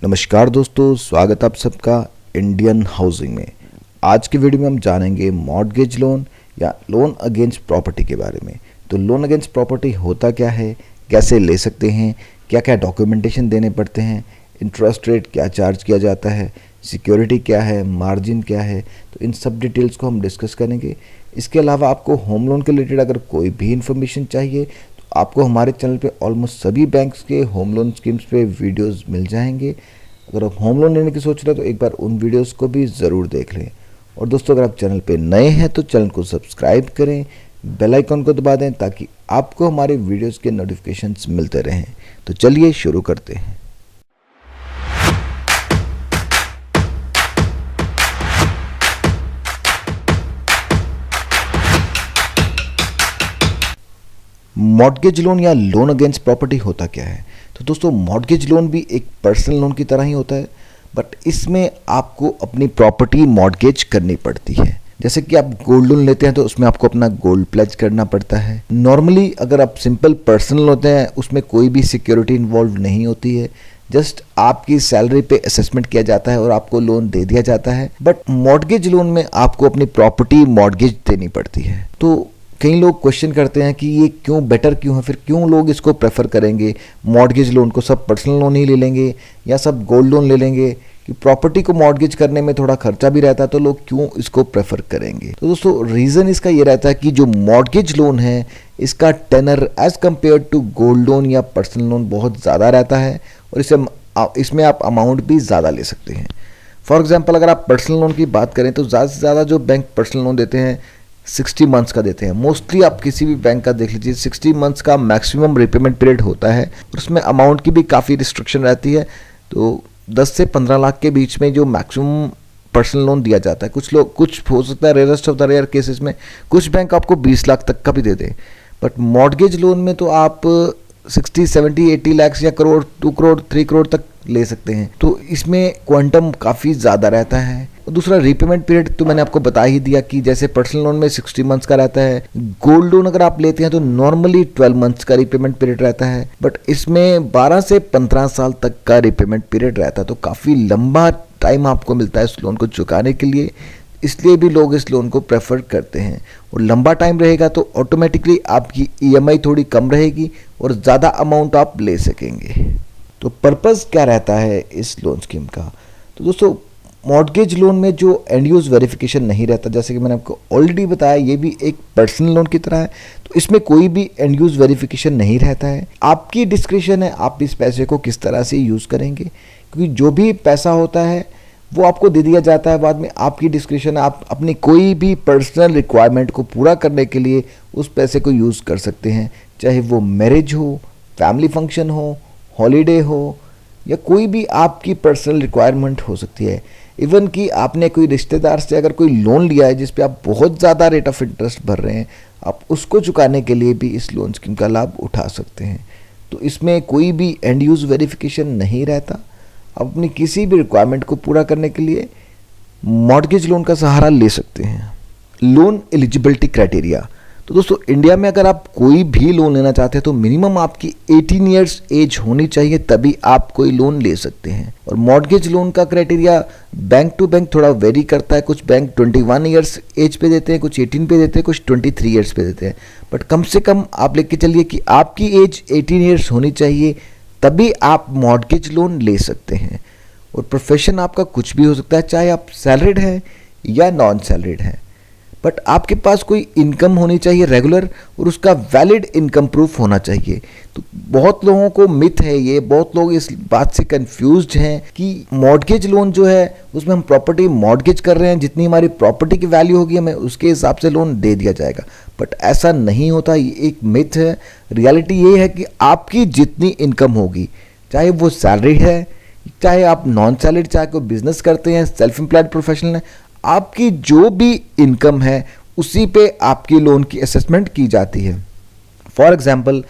नमस्कार दोस्तों, स्वागत आप सबका इंडियन हाउसिंग में। आज के वीडियो में हम जानेंगे मॉर्टगेज लोन या लोन अगेंस्ट प्रॉपर्टी के बारे में। तो लोन अगेंस्ट प्रॉपर्टी होता क्या है, कैसे ले सकते हैं, क्या क्या डॉक्यूमेंटेशन देने पड़ते हैं, इंटरेस्ट रेट क्या चार्ज किया जाता है, सिक्योरिटी क्या है, मार्जिन क्या है, तो इन सब डिटेल्स को हम डिस्कस करेंगे। इसके अलावा आपको होम लोन के रिलेटेड अगर कोई भी इन्फॉर्मेशन चाहिए तो आपको हमारे चैनल पे ऑलमोस्ट सभी बैंक्स के होम लोन स्कीम्स पे वीडियोस मिल जाएंगे। अगर आप होम लोन लेने की सोच रहे हैं तो एक बार उन वीडियोस को भी ज़रूर देख लें। और दोस्तों, अगर आप चैनल पे नए हैं तो चैनल को सब्सक्राइब करें, बेल आइकन को दबा दें ताकि आपको हमारे वीडियोस के नोटिफिकेशंस मिलते रहें। तो चलिए शुरू करते हैं। मॉर्टगेज लोन या लोन अगेंस्ट प्रॉपर्टी होता क्या है? तो दोस्तों, मॉर्टगेज लोन भी एक पर्सनल लोन की तरह ही होता है, बट इसमें आपको अपनी प्रॉपर्टी मॉर्टगेज करनी पड़ती है। जैसे कि आप गोल्ड लोन लेते हैं तो उसमें आपको अपना गोल्ड प्लेज करना पड़ता है। नॉर्मली अगर आप सिंपल पर्सनल होते हैं उसमें कोई भी सिक्योरिटी इन्वॉल्व नहीं होती है, जस्ट आपकी सैलरी पे असेसमेंट किया जाता है और आपको लोन दे दिया जाता है। बट मॉर्टगेज लोन में आपको अपनी प्रॉपर्टी मॉर्टगेज देनी पड़ती है। तो कई लोग क्वेश्चन करते हैं कि ये क्यों बेटर क्यों है, फिर क्यों लोग इसको प्रेफर करेंगे मॉर्टगेज लोन को। सब पर्सनल लोन ही ले लेंगे या सब गोल्ड लोन ले लेंगे? कि प्रॉपर्टी को मॉर्टगेज करने में थोड़ा खर्चा भी रहता है, तो लोग क्यों इसको प्रेफर करेंगे? तो दोस्तों, रीज़न इसका ये रहता है कि जो मॉर्टगेज लोन है इसका tenor as compare to gold loan या पर्सनल लोन बहुत ज़्यादा रहता है और इसमें आप अमाउंट भी ज़्यादा ले सकते हैं। फॉर एग्जाम्पल, अगर आप पर्सनल लोन की बात करें तो ज़्यादा से ज़्यादा जो बैंक पर्सनल लोन देते हैं 60 मंथ्स का देते हैं। मोस्टली आप किसी भी बैंक का देख लीजिए, 60 मंथ्स का मैक्सिमम रिपेमेंट पीरियड होता है और उसमें अमाउंट की भी काफ़ी रिस्ट्रिक्शन रहती है। तो 10 से 15 लाख के बीच में जो मैक्सिमम पर्सनल लोन दिया जाता है। कुछ हो सकता है rarest of the rare cases में कुछ बैंक आपको 20 लाख तक का भी दे दें, बट मॉर्टगेज लोन में तो आप 60, 70, 80 लाख या करोड़, 2 करोड़, 3 करोड़ तक ले सकते हैं। तो इसमें क्वांटम काफ़ी ज़्यादा रहता है। और दूसरा, रीपेमेंट पीरियड तो मैंने आपको बता ही दिया कि जैसे पर्सनल लोन में 60 मंथ्स का रहता है, गोल्ड लोन अगर आप लेते हैं तो नॉर्मली 12 मंथ्स का रीपेमेंट पीरियड रहता है, बट इसमें 12 से 15 साल तक का रीपेमेंट पीरियड रहता है। तो काफ़ी लंबा टाइम आपको मिलता है इस लोन को चुकाने के लिए, इसलिए भी लोग इस लोन को प्रेफर करते हैं। और लंबा टाइम रहेगा तो ऑटोमेटिकली आपकी EMI थोड़ी कम रहेगी और ज़्यादा अमाउंट आप ले सकेंगे। तो पर्पज़ क्या रहता है इस लोन स्कीम का? तो दोस्तों, मॉर्टगेज लोन में जो एंड यूज़ वेरिफिकेशन नहीं रहता, जैसे कि मैंने आपको ऑलरेडी बताया, ये भी एक पर्सनल लोन की तरह है, तो इसमें कोई भी एंड यूज़ वेरिफिकेशन नहीं रहता है। आपकी डिस्क्रिप्शन है आप इस पैसे को किस तरह से यूज़ करेंगे, क्योंकि जो भी पैसा होता है वो आपको दे दिया जाता है बाद में। आपकी डिस्क्रिप्शन है, आप अपनी कोई भी पर्सनल रिक्वायरमेंट को पूरा करने के लिए उस पैसे को यूज़ कर सकते हैं, चाहे वो मैरिज हो, फैमिली फंक्शन हो, हॉलीडे हो, या कोई भी आपकी पर्सनल रिक्वायरमेंट हो सकती है। इवन कि आपने कोई रिश्तेदार से अगर कोई लोन लिया है जिस पे आप बहुत ज़्यादा रेट ऑफ इंटरेस्ट भर रहे हैं, आप उसको चुकाने के लिए भी इस लोन स्कीम का लाभ उठा सकते हैं। तो इसमें कोई भी एंड यूज़ वेरिफिकेशन नहीं रहता। आप अपनी किसी भी रिक्वायरमेंट को पूरा करने के लिए मॉर्टगेज लोन का सहारा ले सकते हैं। Loan eligibility criteria. तो दोस्तों, इंडिया में अगर आप कोई भी लोन लेना चाहते हैं तो मिनिमम आपकी 18 ईयर्स एज होनी चाहिए, तभी आप कोई लोन ले सकते हैं। और मॉर्टगेज लोन का क्राइटेरिया बैंक टू बैंक थोड़ा वेरी करता है। कुछ बैंक 21 ईयर्स एज पे देते हैं, कुछ 18 पे देते हैं, कुछ 23 ईयर्स पे देते हैं, बट कम से कम आप लेके चलिए कि आपकी एज 18 ईयर्स होनी चाहिए, तभी आप मॉर्टगेज लोन ले सकते हैं। और प्रोफेशन आपका कुछ भी हो सकता है, चाहे आप सैलरीड हैं या नॉन सैलरीड हैं, बट आपके पास कोई इनकम होनी चाहिए रेगुलर, और उसका वैलिड इनकम प्रूफ होना चाहिए। तो बहुत लोगों को मिथ है ये, बहुत लोग इस बात से कंफ्यूज्ड हैं कि मॉर्टगेज लोन जो है उसमें हम प्रॉपर्टी मॉर्टगेज कर रहे हैं, जितनी हमारी प्रॉपर्टी की वैल्यू होगी हमें उसके हिसाब से लोन दे दिया जाएगा, बट ऐसा नहीं होता। ये एक मिथ है। रियलिटी ये है कि आपकी जितनी इनकम होगी, चाहे वो सैलरी है, चाहे आप नॉन सैलरीड, चाहे कोई बिजनेस करते हैं, सेल्फ एम्प्लॉयड प्रोफेशनल है, आपकी जो भी इनकम है उसी पे आपकी लोन की असेसमेंट की जाती है। फॉर एग्जांपल,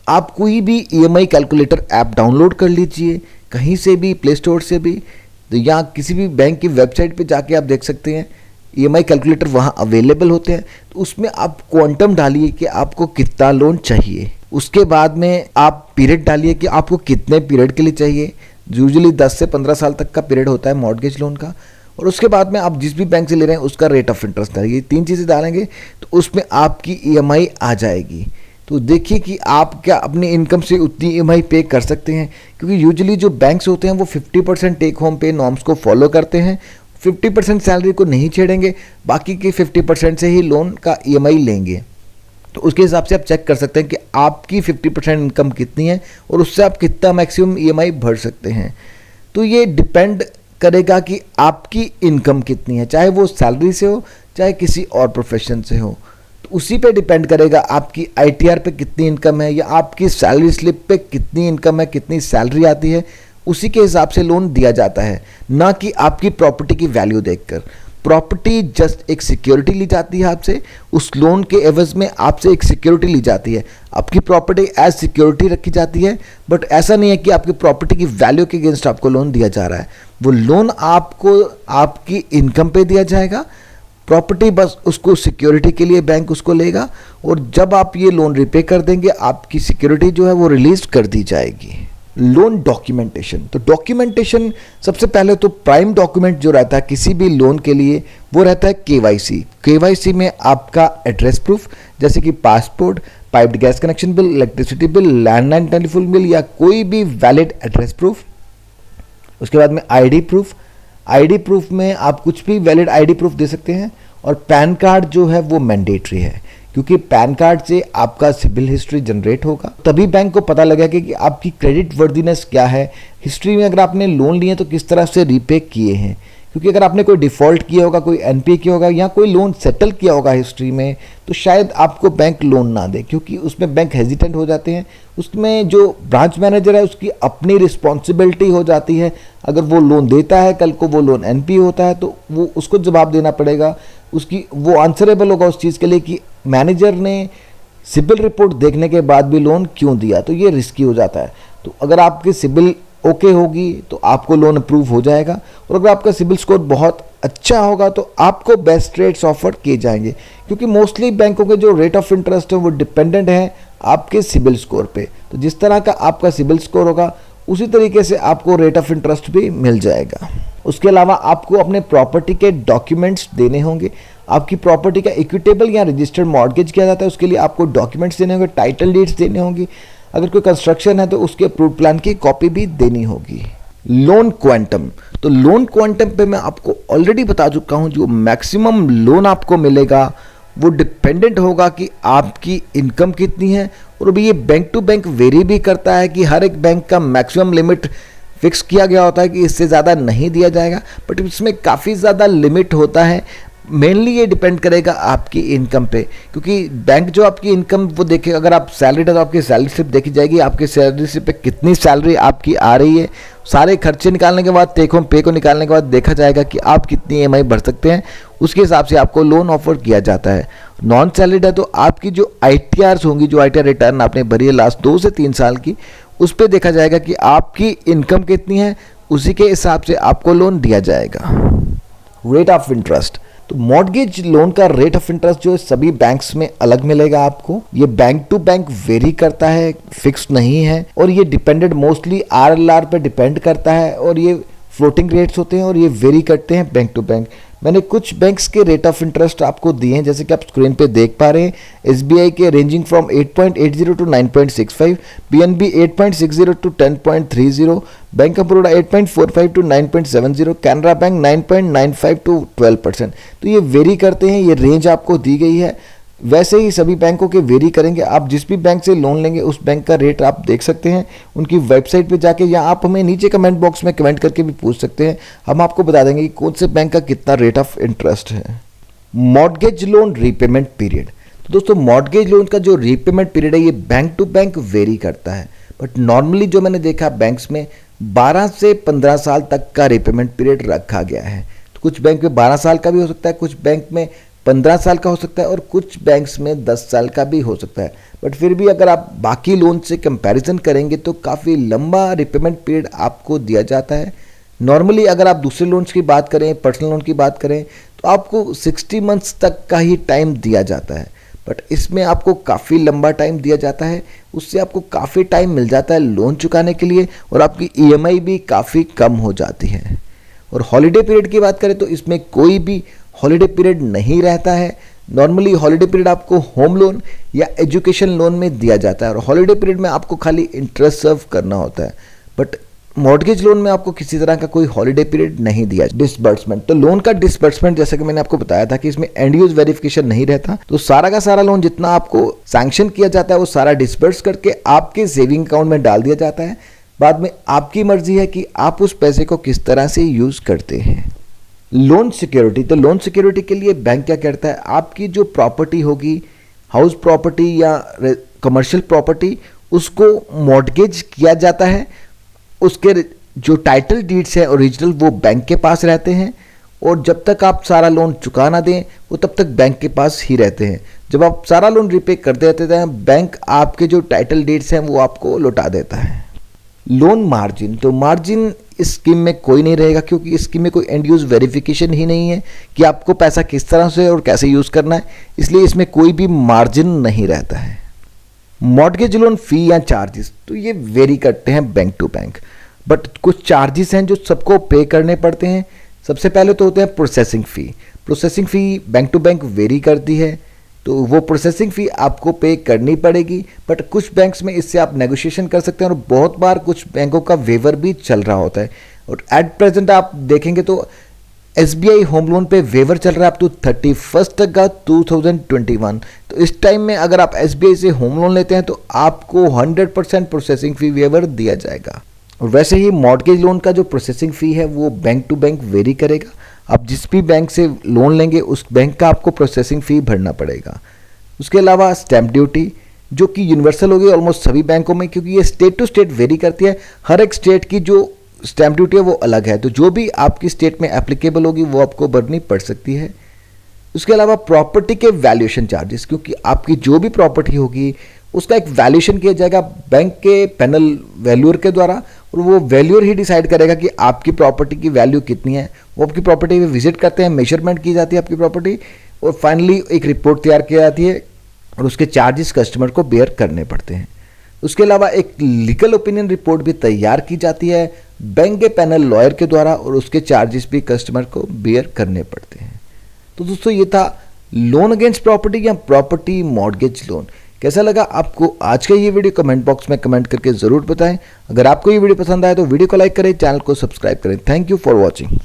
आप कोई भी EMI कैलकुलेटर ऐप डाउनलोड कर लीजिए, कहीं से भी, प्ले स्टोर से भी, तो या किसी भी बैंक की वेबसाइट पे जाके आप देख सकते हैं, EMI कैलकुलेटर वहाँ अवेलेबल होते हैं। तो उसमें आप क्वांटम डालिए कि आपको कितना लोन चाहिए, उसके बाद में आप पीरियड डालिए कि आपको कितने पीरियड के लिए चाहिए, यूजुअली 10 से 15 साल तक का पीरियड होता है मॉर्गेज लोन का। और उसके बाद में आप जिस भी बैंक से ले रहे हैं उसका रेट ऑफ इंटरेस्ट डालेंगे, 3 चीज़ें डालेंगे तो उसमें आपकी ईएमआई आ जाएगी। तो देखिए कि आप क्या अपनी इनकम से उतनी ईएमआई पे कर सकते हैं, क्योंकि यूजुअली जो बैंक्स होते हैं वो 50% टेक होम पे नॉर्म्स को फॉलो करते हैं, 50% सैलरी को नहीं छेड़ेंगे, बाकी के 50% से ही लोन का ईएमआई लेंगे। तो उसके हिसाब से आप चेक कर सकते हैं कि आपकी 50% इनकम कितनी है और उससे आप कितना मैक्सिमम ईएमआई भर सकते हैं। तो ये डिपेंड करेगा कि आपकी इनकम कितनी है, चाहे वो सैलरी से हो चाहे किसी और प्रोफेशन से हो। तो उसी पे डिपेंड करेगा आपकी आईटीआर पे कितनी इनकम है या आपकी सैलरी स्लिप पे कितनी इनकम है, कितनी सैलरी आती है, उसी के हिसाब से लोन दिया जाता है, ना कि आपकी प्रॉपर्टी की वैल्यू देखकर। प्रॉपर्टी जस्ट एक सिक्योरिटी ली जाती है आपसे, उस लोन के एवज में आपसे एक सिक्योरिटी ली जाती है, आपकी प्रॉपर्टी एज सिक्योरिटी रखी जाती है। बट ऐसा नहीं है कि आपकी प्रॉपर्टी की वैल्यू के अगेंस्ट आपको लोन दिया जा रहा है, वो लोन आपको आपकी इनकम पे दिया जाएगा, प्रॉपर्टी बस उसको सिक्योरिटी के लिए बैंक उसको लेगा, और जब आप ये लोन रिपे कर देंगे आपकी सिक्योरिटी जो है वो रिलीज कर दी जाएगी। लोन डॉक्यूमेंटेशन, तो डॉक्यूमेंटेशन सबसे पहले तो प्राइम डॉक्यूमेंट जो रहता है किसी भी लोन के लिए वो रहता है केवाईसी। केवाईसी में आपका एड्रेस प्रूफ जैसे कि passport, piped gas connection bill, electricity bill, landline telephone bill या कोई भी वैलिड एड्रेस प्रूफ। उसके बाद में आईडी प्रूफ, आईडी प्रूफ में आप कुछ भी वैलिड आईडी प्रूफ दे सकते हैं। और पैन कार्ड जो है वो मैंडेटरी है, क्योंकि पैन कार्ड से आपका सिबिल हिस्ट्री जनरेट होगा, तभी बैंक को पता लगेगा कि आपकी क्रेडिट वर्दीनेस क्या है, हिस्ट्री में अगर आपने लोन लिए तो किस तरह से रीपे किए हैं। क्योंकि अगर आपने कोई डिफ़ॉल्ट किया होगा, कोई एनपीए किया होगा या कोई लोन सेटल किया होगा हिस्ट्री में, तो शायद आपको बैंक लोन ना दे, क्योंकि उसमें बैंक हेजिटेंट हो जाते हैं। उसमें जो ब्रांच मैनेजर है उसकी अपनी रिस्पॉन्सिबिलिटी हो जाती है, अगर वो लोन देता है कल को वो लोन एनपीए होता है तो वो उसको जवाब देना पड़ेगा, उसकी वो आंसरेबल होगा उस चीज़ के लिए कि मैनेजर ने सिबिल रिपोर्ट देखने के बाद भी लोन क्यों दिया, तो ये रिस्की हो जाता है। तो अगर आपकी सिबिल ओके होगी तो आपको लोन अप्रूव हो जाएगा, और अगर आपका सिबिल स्कोर बहुत अच्छा होगा तो आपको बेस्ट रेट्स ऑफर किए जाएंगे, क्योंकि मोस्टली बैंकों के जो रेट ऑफ इंटरेस्ट है वो डिपेंडेंट है आपके सिबिल स्कोर पे। तो जिस तरह का आपका सिबिल स्कोर होगा उसी तरीके से आपको रेट ऑफ इंटरेस्ट भी मिल जाएगा। उसके अलावा आपको अपने प्रॉपर्टी के डॉक्यूमेंट्स देने होंगे। आपकी प्रॉपर्टी का इक्विटेबल या रजिस्टर्ड मॉर्गेज किया जाता है, उसके लिए आपको डॉक्यूमेंट्स देने होंगे, टाइटल डीड्स देने होंगी, अगर कोई कंस्ट्रक्शन है तो उसके अप्रूव्ड प्लान की कॉपी भी देनी होगी। लोन क्वांटम, तो लोन क्वांटम पे मैं आपको ऑलरेडी बता चुका हूं, जो मैक्सिमम लोन आपको मिलेगा वो डिपेंडेंट होगा कि आपकी इनकम कितनी है। और अभी ये बैंक टू बैंक वेरी भी करता है कि हर एक बैंक का मैक्सिमम लिमिट फिक्स किया गया होता है कि इससे ज़्यादा नहीं दिया जाएगा, बट इसमें काफ़ी ज़्यादा लिमिट होता है। मेनली ये डिपेंड करेगा आपकी इनकम पे, क्योंकि बैंक जो आपकी इनकम वो देखेगा, अगर आप सैलरी है तो आपकी सैलरी स्लिप देखी जाएगी, आपकी सैलरी स्लिप पे कितनी सैलरी आपकी आ रही है, सारे खर्चे निकालने के बाद टेक होम पे को निकालने के बाद देखा जाएगा कि आप कितनी ईएमआई भर सकते हैं, उसके हिसाब से आपको लोन ऑफर किया जाता है। नॉन सैलरीड है तो आपकी जो आईटीआर्स होंगी, जो आईटीआर रिटर्न आपने भरी है लास्ट 2 से 3 साल की, उस पर देखा जाएगा कि आपकी इनकम कितनी है, उसी के हिसाब से आपको लोन दिया जाएगा। रेट ऑफ इंटरेस्ट, तो मॉर्गेज लोन का रेट ऑफ इंटरेस्ट जो है सभी बैंक्स में अलग मिलेगा आपको। ये बैंक टू बैंक वेरी करता है, फिक्स नहीं है, और ये डिपेंडेंट मोस्टली आरएलआर पे डिपेंड करता है, और ये फ्लोटिंग रेट्स होते हैं और ये वेरी करते हैं बैंक टू बैंक। मैंने कुछ बैंक्स के रेट ऑफ इंटरेस्ट आपको दिए हैं, जैसे कि आप स्क्रीन पे देख पा रहे हैं। एसबीआई के ranging from 8.80 to 9.65, PNB 8.60 to 10.30, bank of Baroda 8.45 to 9.70, Canara bank 9.95 to 12%। तो ये वेरी करते हैं, ये रेंज आपको दी गई है। वैसे ही सभी बैंकों के वेरी करेंगे। आप जिस भी बैंक से लोन लेंगे उस बैंक का रेट आप देख सकते हैं उनकी वेबसाइट पे जाके, या आप हमें नीचे कमेंट बॉक्स में कमेंट करके भी पूछ सकते हैं, हम आपको बता देंगे कि कौन से बैंक का कितना रेट ऑफ इंटरेस्ट है। मॉर्गेज लोन रीपेमेंट पीरियड, तो दोस्तों मॉर्गेज लोन का जो रीपेमेंट पीरियड है ये बैंक टू बैंक वेरी करता है, बट नॉर्मली जो मैंने देखा बैंक्स में 12 से 15 साल तक का रीपेमेंट पीरियड रखा गया है। तो कुछ बैंक में 12 साल का भी हो सकता है, कुछ बैंक में 15 साल का हो सकता है, और कुछ बैंक्स में 10 साल का भी हो सकता है। बट फिर भी अगर आप बाकी लोन से कंपैरिजन करेंगे तो काफ़ी लंबा रिपेमेंट पीरियड आपको दिया जाता है। नॉर्मली अगर आप दूसरे लोन्स की बात करें, पर्सनल लोन की बात करें, तो आपको 60 मंथ्स तक का ही टाइम दिया जाता है। बट इसमें आपको काफ़ी लंबा टाइम दिया जाता है, उससे आपको काफ़ी टाइम मिल जाता है लोन चुकाने के लिए और आपकी ईएमआई भी काफ़ी कम हो जाती है। और हॉलीडे पीरियड की बात करें तो इसमें कोई भी हॉलीडे पीरियड नहीं रहता है। नॉर्मली हॉलीडे पीरियड आपको होम लोन या एजुकेशन लोन में दिया जाता है और हॉलीडे पीरियड में आपको खाली इंटरेस्ट सर्व करना होता है, बट मॉर्गेज लोन में आपको किसी तरह का कोई हॉलीडे पीरियड नहीं दिया। डिसबर्समेंट, तो लोन का डिसबर्समेंट जैसा कि मैंने आपको बताया था कि इसमें एंड यूज वेरिफिकेशन नहीं रहता, तो सारा का सारा लोन जितना आपको सैंक्शन किया जाता है वो सारा डिसबर्स करके आपके सेविंग अकाउंट में डाल दिया जाता है। बाद में आपकी मर्जी है कि आप उस पैसे को किस तरह से यूज करते हैं। लोन सिक्योरिटी, तो लोन सिक्योरिटी के लिए बैंक क्या करता है, आपकी जो प्रॉपर्टी होगी, हाउस प्रॉपर्टी या कमर्शियल प्रॉपर्टी, उसको मॉर्गेज किया जाता है। उसके जो टाइटल डीड्स है ओरिजिनल वो बैंक के पास रहते हैं और जब तक आप सारा लोन चुका ना दें वो तब तक बैंक के पास ही रहते हैं। जब आप सारा लोन रिपे कर देते हैं बैंक आपके जो टाइटल डीड्स हैं वो आपको लौटा देता है। लोन मार्जिन, तो मार्जिन इस स्कीम में कोई नहीं रहेगा क्योंकि इस स्कीम में कोई एंड यूज वेरिफिकेशन ही नहीं है कि आपको पैसा किस तरह से और कैसे यूज करना है, इसलिए इसमें कोई भी मार्जिन नहीं रहता है। मॉर्गेज लोन फी या चार्जेस, तो ये वेरी करते हैं बैंक टू बैंक, बट कुछ चार्जेस हैं जो सबको पे करने पड़ते हैं। सबसे पहले तो होते हैं processing fee. Processing fee bank to bank vary करती है, तो वो प्रोसेसिंग फ़ी आपको पे करनी पड़ेगी, बट कुछ बैंक्स में इससे आप नेगोशिएशन कर सकते हैं और बहुत बार कुछ बैंकों का वेवर भी चल रहा होता है। और एट प्रेजेंट आप देखेंगे तो SBI होम लोन पे वेवर चल रहा है अप टू 31 अगस्त 2021। तो इस टाइम में अगर आप SBI से होम लोन लेते हैं तो आपको 100% प्रोसेसिंग फ़ी वेवर दिया जाएगा। और वैसे ही मॉर्गेज लोन का जो प्रोसेसिंग फ़ी है वो बैंक टू बैंक वेरी करेगा। आप जिस भी बैंक से लोन लेंगे उस बैंक का आपको प्रोसेसिंग फ़ी भरना पड़ेगा। उसके अलावा स्टैम्प ड्यूटी जो कि यूनिवर्सल होगी ऑलमोस्ट सभी बैंकों में, क्योंकि ये स्टेट टू स्टेट वेरी करती है। हर एक स्टेट की जो स्टैम्प ड्यूटी है वो अलग है, तो जो भी आपकी स्टेट में एप्लीकेबल होगी वो आपको भरनी पड़ सकती है। उसके अलावा प्रॉपर्टी के वैल्यूएशन चार्जेस, क्योंकि आपकी जो भी प्रॉपर्टी होगी उसका एक वैल्यूएशन किया जाएगा बैंक के पैनल वैल्यूअर के द्वारा, और वो वैल्यूअर ही डिसाइड करेगा कि आपकी प्रॉपर्टी की वैल्यू कितनी है। वो आपकी प्रॉपर्टी पे विजिट करते हैं, मेजरमेंट की जाती है आपकी प्रॉपर्टी, और फाइनली एक रिपोर्ट तैयार की जाती है और उसके चार्जेस कस्टमर को बेयर करने पड़ते हैं। उसके अलावा एक लीगल ओपिनियन रिपोर्ट भी तैयार की जाती है बैंक के पैनल लॉयर के द्वारा, और उसके चार्जेस भी कस्टमर को बेयर करने पड़ते हैं। तो दोस्तों ये था लोन अगेंस्ट प्रॉपर्टी या प्रॉपर्टी मॉर्गेज लोन। कैसा लगा आपको आज का ये वीडियो, कमेंट बॉक्स में कमेंट करके ज़रूर बताएं। अगर आपको ये वीडियो पसंद आए तो वीडियो को लाइक करें, चैनल को सब्सक्राइब करें। Thank you for watching.